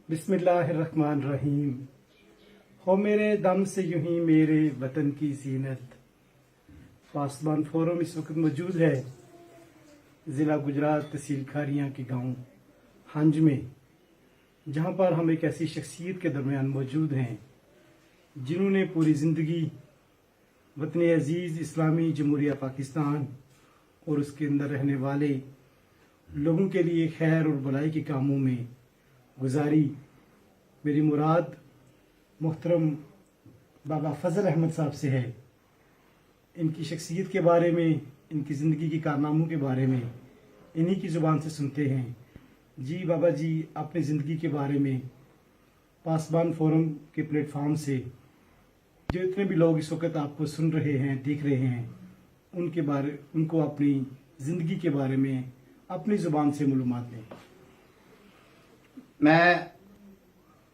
बिस्मिल्लाहिर्रहमानिर्रहीम। हो मेरे दम से यूं ही मेरे वतन की जीनत। पासबान फोरम इस वक्त मौजूद है ज़िला गुजरात तहसील खारियाँ के गांव हंज में, जहां पर हम एक ऐसी शख्सियत के दरमियान मौजूद हैं जिन्होंने पूरी ज़िंदगी वतन अजीज़ इस्लामी जमहूरिया पाकिस्तान और उसके अंदर रहने वाले लोगों के लिए खैर और भलाई के कामों में गुजारी। मेरी मुराद मोहतरम बाबा फजल अहमद साहब से है। इनकी शख्सियत के बारे में, इनकी ज़िंदगी के कारनामों के बारे में इन्हीं की ज़ुबान से सुनते हैं। जी बाबा जी, अपनी ज़िंदगी के बारे में पासबान फोरम के प्लेटफॉर्म से जो इतने भी लोग इस वक्त आपको सुन रहे हैं, देख रहे हैं, उनको अपनी ज़िंदगी के बारे में अपनी ज़ुबान से मालूमात दें। मैं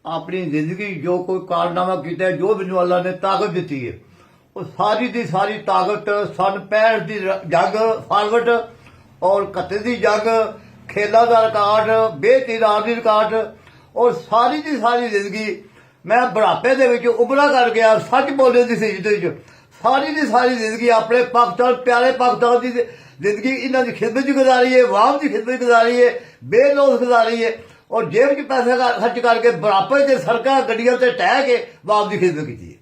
अपनी जिंदगी जो कोई कारनामा किया है, जो मैनू अल्लाह ने ताकत दी है, वो सारी दी सारी ताकत सन 65 की जंग फॉरवर्ड और 31 की जंग खेलों का रिकॉर्ड, बेतरार की रिकॉर्ड और सारी की सारी जिंदगी मैं बुढ़ापे दे विच उभरा कर गया। सच बोलने की सीजत सारी की सारी जिंदगी अपने पाकिस्तान, प्यारे पाकिस्तान की जिंदगी इन्हों की खिदमत गुजारी है, वाम की खिदमत गुजारी है, बेलौस गुजारी है और जेब च पैसे खर्च करके बुढ़ापे के सड़कों गड्डियों से टह के वाम की खिदमत की है।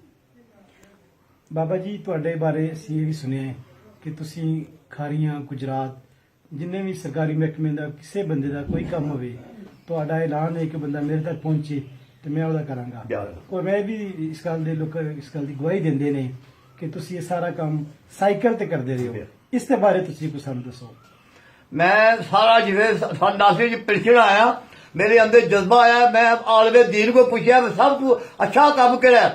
बाबा जी, ਤੁਹਾਡੇ ਬਾਰੇ ਅਸੀਂ ਇਹ ਵੀ ਸੁਣਿਆ ਕਿ ਤੁਸੀਂ ਖਾਰੀਆਂ ਗੁਜਰਾਤ ਜਿੰਨੇ ਵੀ ਸਰਕਾਰੀ ਮਹਿਕਮੇ ਦਾ ਕਿਸੇ ਬੰਦੇ ਦਾ ਕੋਈ ਕੰਮ ਹੋਵੇ, ਤੁਹਾਡਾ ਐਲਾਨ ਹੈ ਕਿ ਬੰਦਾ ਮੇਰੇ ਤੱਕ ਪਹੁੰਚੇ ਤੇ ਮੈਂ ਉਹਦਾ ਕਰਾਂਗਾ। ਔਰ ਮੈਂ ਵੀ ਇਸ ਗੱਲ ਦੇ ਲੋਕ ਇਸ ਗੱਲ ਦੀ ਗਵਾਹੀ ਦਿੰਦੇ ਨੇ ਕਿ ਤੁਸੀਂ ਇਹ ਸਾਰਾ ਕੰਮ ਸਾਈਕਲ ਤੇ ਕਰਦੇ ਰਹੇ ਹੋ। ਇਸ ਦੇ ਬਾਰੇ ਤੁਸੀਂ ਕੁਝ ਸਾਨੂੰ ਦੱਸੋ। मैं सारा जिवें सन 89 च पिलछण आया, मेरे अंदर जज्बा आया। मैं आलमे दीन को पूछा सब तू अच्छा काम करा।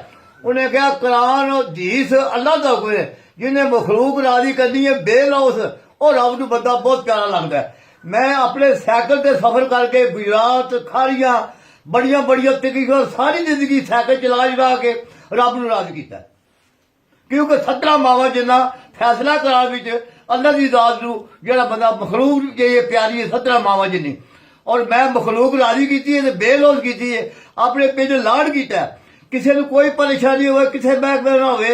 उन्हें कहा कुरान हदीस अल्लाह का हुक्म है, जिन्हें मखलूक राजी करनी है बेलौस और रब नूं बंदा बहुत प्यारा लगता है। मैं अपने साइकिल से सफर करके गुजरात खारियां बड़िया बड़िया तकरीबन सारी जिंदगी साइकिल चला के रब नूं राजी किया, क्योंकि 17 मावा जिन्ना फैसला करार विच अल्लाह की जात नूं जिहड़ा बंदा मखलूक जे प्यारी है 17 मावा जिन्नी। और मैं मखलूक राजी की है, बेलौस की है, अपने पिंड लाड किया। किसी को कोई परेशानी हो, किसी महकमे ना हो,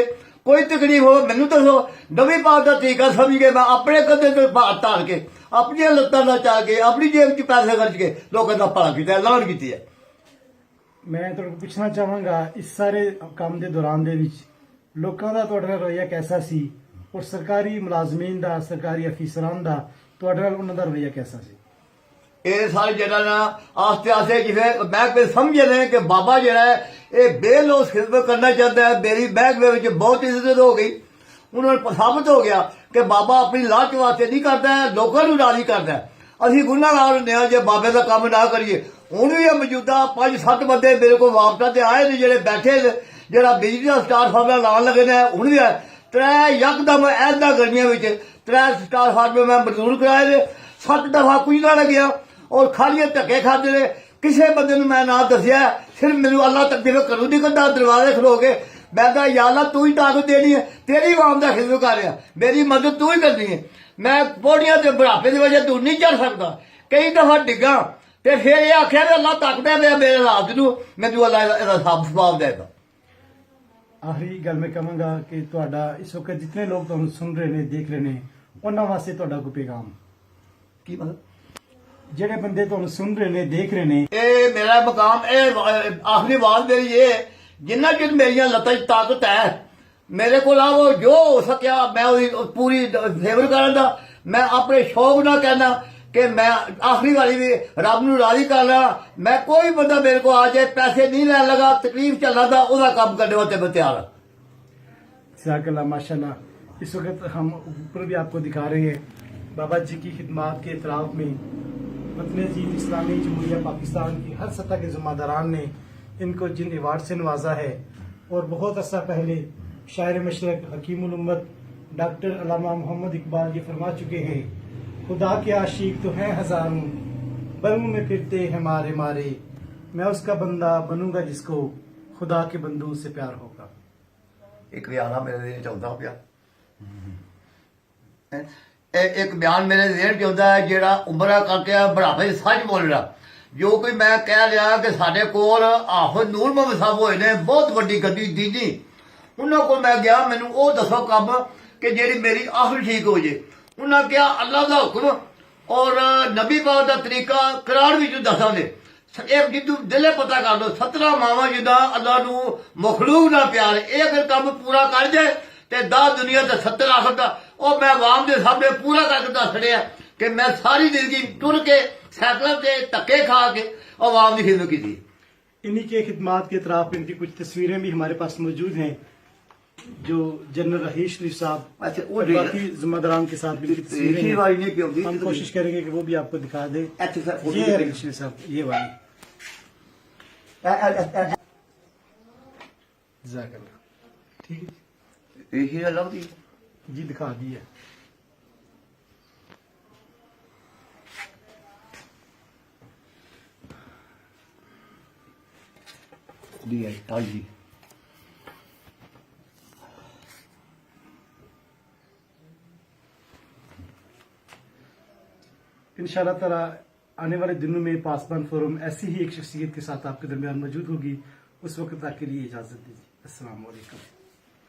कोई तकलीफ हो, मैनू दसो। नवी पाक का तरीका समझ के मैं अपने कंधे से भार तार के अपनी लत्तां ना चाह के अपनी जेब च पैसे खर्च के लोगों का भला किया, लाड की है। मैं तुहानू पुछना चाहांगा, इस सारे काम के दौरान दे विच लोकां दा तुहाडे नाल रवैया कैसा सी और सरकारी मुलाजमीन दा, सरकारी अफीसरान दा तुहाडे नाल उन्हां दा रवैया कैसा सी? ये सारे जरा ना आस्ते आस्ते जिसे महकमे समझ रहे कि बाबा जरा है ये बेलौस खिदमत करना चाहता है। मेरी महकमे में बहुत इज्जत हो गई। उन्होंने साबित हो गया कि बाबा अपनी लाच वास्ते नहीं करता है, लोगों को राजी करता है। असी गुनाहगार होंगे हैं जो बाबे का काम ना करिए। हूँ भी मौजूदा 5-7 बंदे मेरे को वापस से आए ने, जेडे बैठे जरा बिजली का स्टार फार्मर लाने लगे ने, हूँ भी है 3 यकदम ऐदा गर्मियों में 3 स्टार फार्मर मैं मंजूर कराए ने। 7 दफा कुछ ना लग्या और खालियां धक्के खाते ने। किसी बंदे नूं मैं ना दसिया, सिर्फ मैनू अल्लाह तक जिवें घरों निकलदा दरवाजे खलो के मैं कहा या अल्लाह तू ही ताकत देनी है, तेरी वाम दा खिदमत कर रहा, मेरी मदद तू ही करनी है। मैं पौड़ियां ते बुढ़ापे की वजह तू नहीं चढ़ सकता, कई दफा डिग्गा ते फिर ये आख्या भी अल्लाह ताकदा है मेरे हालात नूं, मैनू अल्लाह इहदा जवाब देगा। आखिरी गल मैं कहांगा कि तुहाडा इस वक्त जितने लोग तुहानू सुन रहे ने, देख रहे ने, उन्हां वास्ते तुहाडा कोई पैगाम की मतलब? जेडे बंदे तुहानू सुन रहे ने, देख रहे ने, ये मेरा मकाम आखिरी बात मेरी ये, जिन्ना चिर मेरिया लत्तां च ताकत है, मेरे को वो जो हो सकिया मैं पूरी फेवर करन दा। मैं अपने शौक ना कहना कि मैं आखिरी वाली भी रब नूं राजी करना। मैं कोई बंदा मेरे को आ जाए, पैसे नहीं लैन लगा, तकलीफ चलना दा, ओदा काम करने वास्ते मैं तैयार हां। जज़ाकल्लाह, माशाल्लाह। इस वक्त हम ऊपर भी आपको दिखा रहे हैं बाबा जी की खिदमत के इतराफ में वतन अजीज़ इस्लामी जमहूरिया पाकिस्तान की हर सतह के ज़िम्मेदारान ने इनको जिन अवार्ड से नवाजा है। और बहुत अर्सा पहले शायर मशरक हकीमुल उम्मत डॉक्टर अल्लामा मोहम्मद इकबाल ये फरमा चुके हैं, खुदा के आशिक तो हैं हजारों, बनू में फिरते हैं मारे मारे, मैं उसका बंदा बनूंगा जिसको खुदा के बंदू से प्यार होगा। एक बयान मेरे दिन चौथा पिया, एक बयान मेरे जेहन च आउंदा है, जेहड़ा उमरा करके बुढ़ापे सच बोल रहा ਜੋ ਕੋਈ ਮੈਂ ਕਹਿ ਲਿਆ ਕਿ ਸਾਡੇ ਕੋਲ ਹਾਫਿਜ਼ ਨੂਰ ਮੁਹੰਮਦ ਸਾਹਿਬ ਹੋਏ ਨੇ ਬਹੁਤ ਵੱਡੀ ਗੱਦੀ ਦੀਨੀ, ਉਹਨਾਂ ਕੋਲ ਮੈਂ ਗਿਆ, ਮੈਨੂੰ ਉਹ ਦੱਸੋ ਕੰਮ ਕਿ ਜਿਹੜੀ ਮੇਰੀ ਆਖਰ ਠੀਕ ਹੋ ਜੇ। ਉਹਨਾਂ ਕਿਹਾ ਅੱਲਾਹ ਦਾ ਹੁਕਮ ਔਰ ਨਬੀ ਪਾਕ ਦਾ ਤਰੀਕਾ ਕੁਰਾਨ ਵਿੱਚ ਦੱਸਾਂ ਨੇ। ਇੱਕ ਜਿੱਦੂ ਦਿਲੇ ਪਤਾ ਕਰ ਲਓ 17 ਮਾਵਾਂ ਜਿੱਦਾਂ ਅੱਲਾਹ ਨੂੰ ਮਖਲੂਕ ਨਾਲ ਪਿਆਰ, ਇਹ ਅਗਰ ਕੰਮ ਪੂਰਾ ਕਰ ਜਾਏ ਤੇ 10 ਦੁਨੀਆ ਤੇ 70 ਆਖਰ ਦਾ ਉਹ ਮੈਂ ਆਵਾਮ ਦੇ ਸਾਹਮਣੇ ਪੂਰਾ ਕਰਕੇ ਦੱਸ ਰਿਹਾ ਕਿ ਮੈਂ ਸਾਰੀ ਜ਼ਿੰਦਗੀ ਟੁਰ ਕੇ ਸਾਈਕਲਾਂ ਤੇ ਧੱਕੇ खा के आवाम की खिदमत की थी। इन्हीं के खिदमात के तरफ इनकी कुछ तस्वीरें भी हमारे पास मौजूद हैं जो जनरल रहीश शरीफ साहब अच्छा, और बाकी जिम्मेदारान के साथ भी इनकी तस्वीरें ये हैं। वाली नहीं क्यों दी? हम कोशिश करेंगे कि वो भी आपको दिखा दें। अच्छा सर, फोटो ये है दिखाइए। रहीश शरीफ साहब, ये वाली। जज़ाकल्लाह। ठीक है यही अलग थी। जी, दिखा दी है। दिया हाँ जी। इंशाअल्लाह ताला आने वाले दिनों में पासवान फोरम ऐसी ही एक शख्सियत के साथ आपके दरमियान मौजूद होगी। उस वक्त तक के लिए इजाजत दीजिए। अस्सलाम वालेकुम।